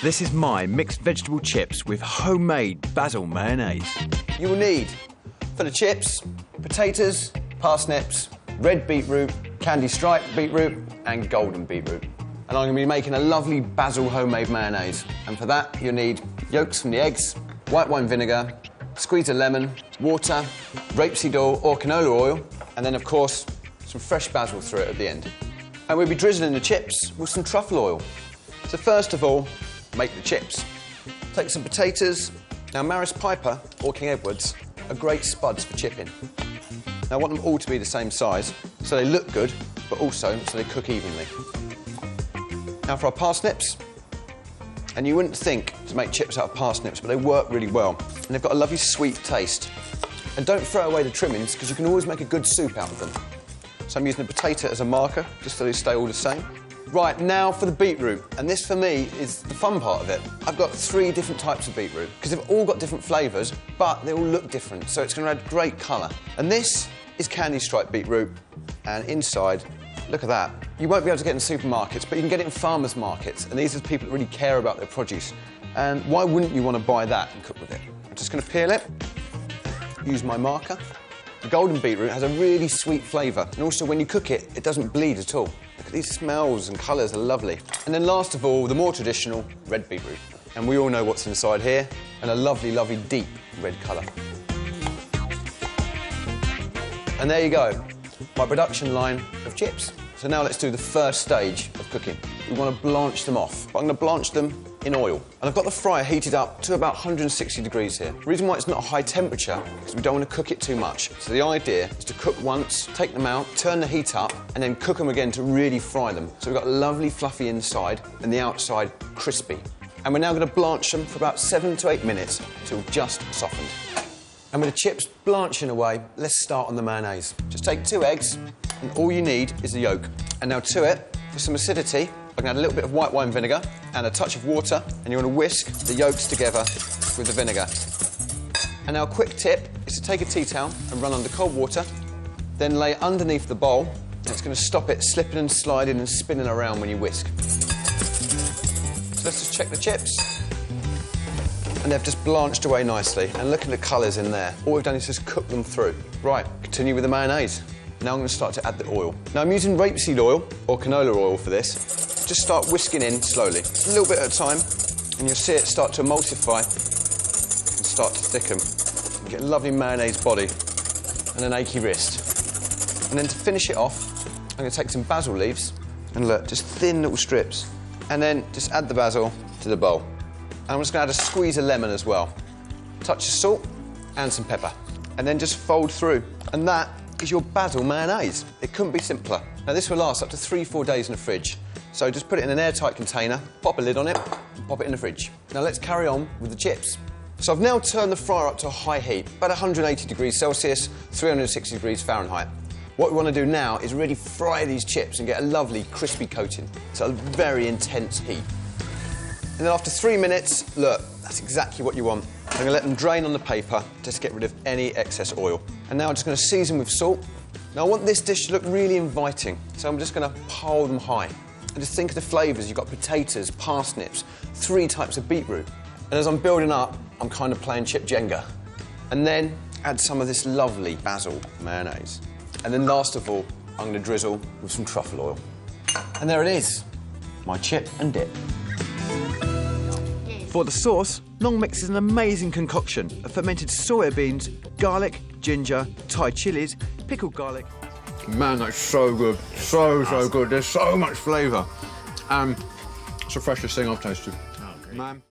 This is my mixed vegetable chips with homemade basil mayonnaise. You will need, for the chips, potatoes, parsnips, red beetroot, candy striped beetroot and golden beetroot. And I'm going to be making a lovely basil homemade mayonnaise. And for that, you'll need yolks from the eggs, white wine vinegar, squeeze of lemon, water, rapeseed oil or canola oil, and then, of course, some fresh basil through it at the end. And we'll be drizzling the chips with some truffle oil. So first of all, make the chips. Take some potatoes. Now, Maris Piper or King Edwards are great spuds for chipping. Now, I want them all to be the same size, so they look good, but also so they cook evenly. Now for our parsnips, and you wouldn't think to make chips out of parsnips, but they work really well, and they've got a lovely sweet taste. And don't throw away the trimmings, because you can always make a good soup out of them. So I'm using the potato as a marker, just so they stay all the same. Right, now for the beetroot, and this for me is the fun part of it. I've got 3 different types of beetroot, because they've all got different flavours, but they all look different, so it's going to add great colour. And this is candy striped beetroot, and inside, look at that. You won't be able to get it in supermarkets, but you can get it in farmers' markets, and these are the people that really care about their produce. And why wouldn't you want to buy that and cook with it? I'm just going to peel it, use my marker. The golden beetroot has a really sweet flavour, and also when you cook it, it doesn't bleed at all. Look at these smells and colours are lovely. And then last of all, the more traditional red beetroot. And we all know what's inside here, and a lovely, lovely deep red colour. And there you go, my production line of chips. So now let's do the first stage of cooking. We want to blanch them off. But I'm going to blanch them in oil. And I've got the fryer heated up to about 160 degrees here. The reason why it's not a high temperature is because we don't want to cook it too much. So the idea is to cook once, take them out, turn the heat up, and then cook them again to really fry them. So we've got a lovely fluffy inside and the outside crispy. And we're now going to blanch them for about 7 to 8 minutes until just softened. And with the chips blanching away, let's start on the mayonnaise. Just take 2 eggs, and all you need is the yolk. And now to it, for some acidity, I can add a little bit of white wine vinegar and a touch of water, and you want to whisk the yolks together with the vinegar. And now a quick tip is to take a tea towel and run under cold water, then lay it underneath the bowl, and it's going to stop it slipping and sliding and spinning around when you whisk. So let's just check the chips. And they've just blanched away nicely. And look at the colours in there. All we've done is just cook them through. Right, continue with the mayonnaise. Now I'm going to start to add the oil. Now I'm using rapeseed oil or canola oil for this. Just start whisking in slowly, a little bit at a time, and you'll see it start to emulsify and start to thicken. You get a lovely mayonnaise body and an achy wrist. And then to finish it off, I'm going to take some basil leaves and look, just thin little strips. And then just add the basil to the bowl. And I'm just going to add a squeeze of lemon as well. A touch of salt and some pepper. And then just fold through. And that is your basil mayonnaise. It couldn't be simpler. Now this will last up to 3-4 days in the fridge. So just put it in an airtight container, pop a lid on it, and pop it in the fridge. Now let's carry on with the chips. So I've now turned the fryer up to a high heat, about 180 degrees Celsius, 360 degrees Fahrenheit. What we want to do now is really fry these chips and get a lovely crispy coating. So a very intense heat. And then after 3 minutes, look, that's exactly what you want. I'm going to let them drain on the paper just to get rid of any excess oil. And now I'm just going to season with salt. Now I want this dish to look really inviting, so I'm just going to pile them high. And just think of the flavours. You've got potatoes, parsnips, 3 types of beetroot. And as I'm building up, I'm kind of playing chip Jenga. And then add some of this lovely basil mayonnaise. And then last of all, I'm going to drizzle with some truffle oil. And there it is, my chip and dip. For the sauce, Nong Mix is an amazing concoction of fermented soya beans, garlic, ginger, Thai chilies, pickled garlic. Man, that's so good. So good. There's so much flavour. It's the freshest thing I've tasted. Oh, great. Man.